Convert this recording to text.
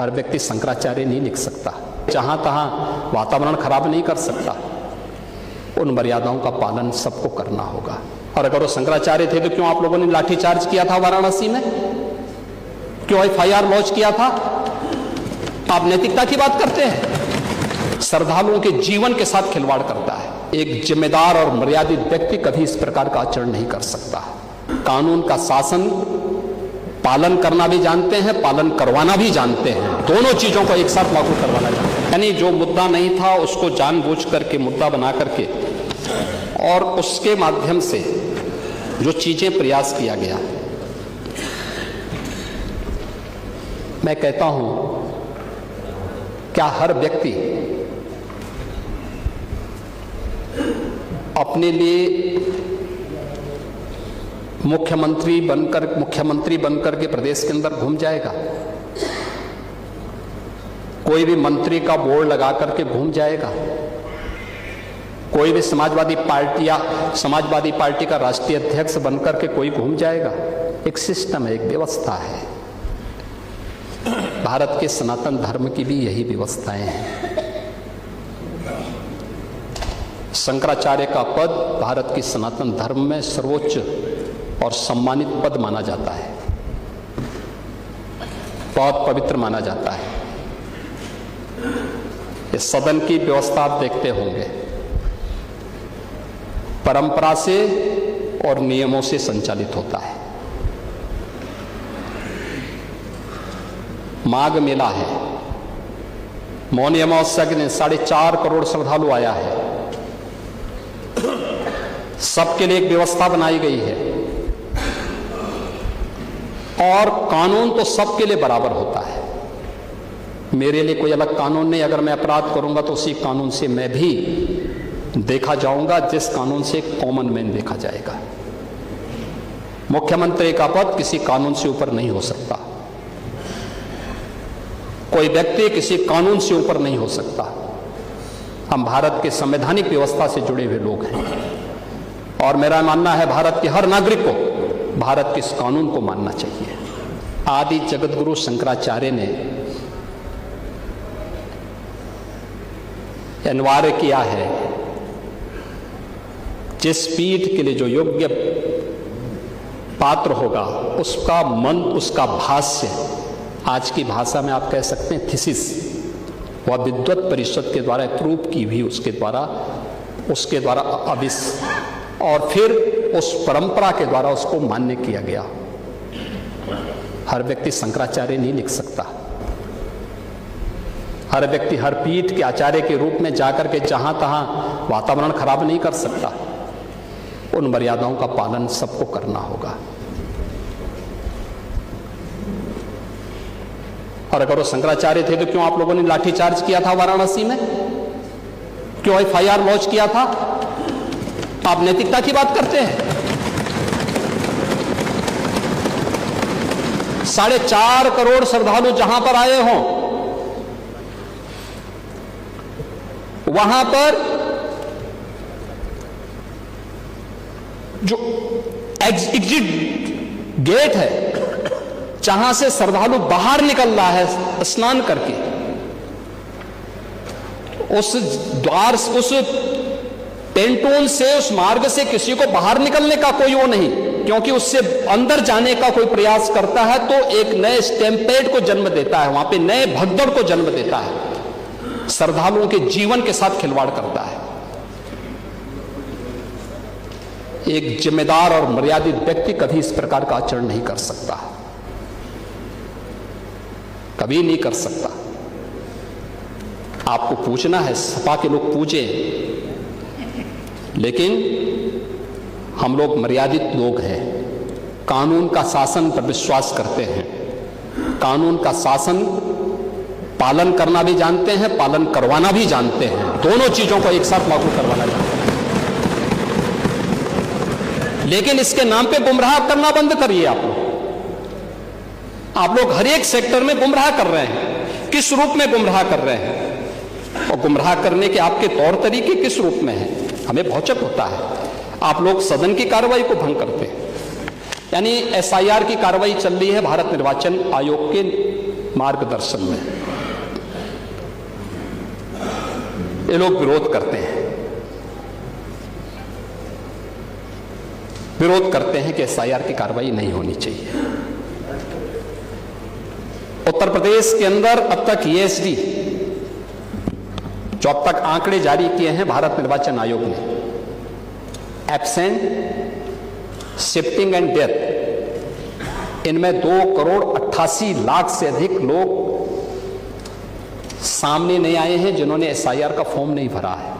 हर व्यक्ति शंकराचार्य नहीं लिख सकता, जहां तहां वातावरण खराब नहीं कर सकता। उन मर्यादाओं का पालन सबको करना होगा। और अगर वो शंकराचार्य थे तो क्यों आप लोगों ने लाठीचार्ज किया था वाराणसी में? क्यों FIR लॉन्च किया था? आप नैतिकता की बात करते हैं, श्रद्धालुओं के जीवन के साथ खिलवाड़ करता है। एक जिम्मेदार और मर्यादित व्यक्ति कभी इस प्रकार का आचरण नहीं कर सकता। कानून का शासन पालन करना भी जानते हैं, पालन करवाना भी जानते हैं, दोनों चीजों को एक साथ लागू करवाना जानते हैं। यानी जो मुद्दा नहीं था उसको जानबूझ करके मुद्दा बना करके और उसके माध्यम से जो चीजें प्रयास किया गया, मैं कहता हूं क्या हर व्यक्ति अपने लिए मुख्यमंत्री बनकर के प्रदेश के अंदर घूम जाएगा? कोई भी मंत्री का बोर्ड लगा करके घूम जाएगा? कोई भी समाजवादी पार्टी का राष्ट्रीय अध्यक्ष बनकर के कोई घूम जाएगा? एक सिस्टम है, एक व्यवस्था है। भारत के सनातन धर्म की भी यही व्यवस्थाएं हैं। शंकराचार्य का पद भारत की सनातन धर्म में सर्वोच्च और सम्मानित पद माना जाता है, बहुत पवित्र माना जाता है। इस सदन की व्यवस्था आप देखते होंगे, परंपरा से और नियमों से संचालित होता है। माघ मेला है, मौनी अमावस्या के दिन 4.5 करोड़ श्रद्धालु आया है। सबके लिए एक व्यवस्था बनाई गई है और कानून तो सबके लिए बराबर होता है। मेरे लिए कोई अलग कानून नहीं। अगर मैं अपराध करूंगा तो उसी कानून से मैं भी देखा जाऊंगा, जिस कानून से कॉमन मैन देखा जाएगा। मुख्यमंत्री का पद किसी कानून से ऊपर नहीं हो सकता। कोई व्यक्ति किसी कानून से ऊपर नहीं हो सकता। हम भारत के संवैधानिक व्यवस्था से जुड़े हुए लोग हैं और मेरा मानना है भारत के हर नागरिक को भारत के इस कानून को मानना चाहिए। आदि जगतगुरु शंकराचार्य ने अनिवार्य किया है, जिस पीठ के लिए जो योग्य पात्र होगा उसका मन, उसका भाष्य, आज की भाषा में आप कह सकते हैं थीसिस, वह विद्वत परिषद के द्वारा अप्रूव की हुई, उसके द्वारा और फिर उस परंपरा के द्वारा उसको मान्य किया गया। हर व्यक्ति शंकराचार्य नहीं लिख सकता। हर व्यक्ति हर पीठ के आचार्य के रूप में जाकर के जहां तहां वातावरण खराब नहीं कर सकता। उन मर्यादाओं का पालन सबको करना होगा। और अगर वो शंकराचार्य थे तो क्यों आप लोगों ने लाठीचार्ज किया था वाराणसी में? क्यों FIR लॉन्च किया था? आप नैतिकता की बात करते हैं। 4.5 करोड़ श्रद्धालु जहां पर आए हों, वहां पर जो एग्जिट गेट है, जहां से श्रद्धालु बाहर निकल रहा है स्नान करके, उस द्वार, उस पेंटून से, उस मार्ग से किसी को बाहर निकलने का कोई वो नहीं, क्योंकि उससे अंदर जाने का कोई प्रयास करता है तो एक नए स्टैम्पेड को जन्म देता है, वहां पे नए भगदड़ को जन्म देता है, श्रद्धालुओं के जीवन के साथ खिलवाड़ करता है। एक जिम्मेदार और मर्यादित व्यक्ति कभी इस प्रकार का आचरण नहीं कर सकता, कभी नहीं कर सकता। आपको पूछना है, सपा के लोग पूछे, लेकिन हम लोग मर्यादित लोग हैं, कानून का शासन पर विश्वास करते हैं, कानून का शासन पालन करना भी जानते हैं, पालन करवाना भी जानते हैं, दोनों चीजों को एक साथ लागू करवाना जानते हैं। लेकिन इसके नाम पे गुमराह करना बंद करिए। आप लोग हर एक सेक्टर में गुमराह कर रहे हैं। किस रूप में गुमराह कर रहे हैं? और गुमराह करने के आपके तौर तरीके किस रूप में हैं? हमें भौचक होता है। आप लोग सदन की कार्रवाई को भंग करते हैं। यानी SIR की कार्रवाई चल रही है भारत निर्वाचन आयोग के मार्गदर्शन में ये लोग विरोध करते हैं, कि एसआईआर की कार्रवाई नहीं होनी चाहिए। उत्तर प्रदेश के अंदर अब तक ईएसडी जो अब तक आंकड़े जारी किए हैं भारत निर्वाचन आयोग ने, एब्सेंट, शिफ्टिंग एंड डेथ, इनमें 2,88,00,000 से अधिक लोग सामने नहीं आए हैं जिन्होंने एसआईआर का फॉर्म नहीं भरा है।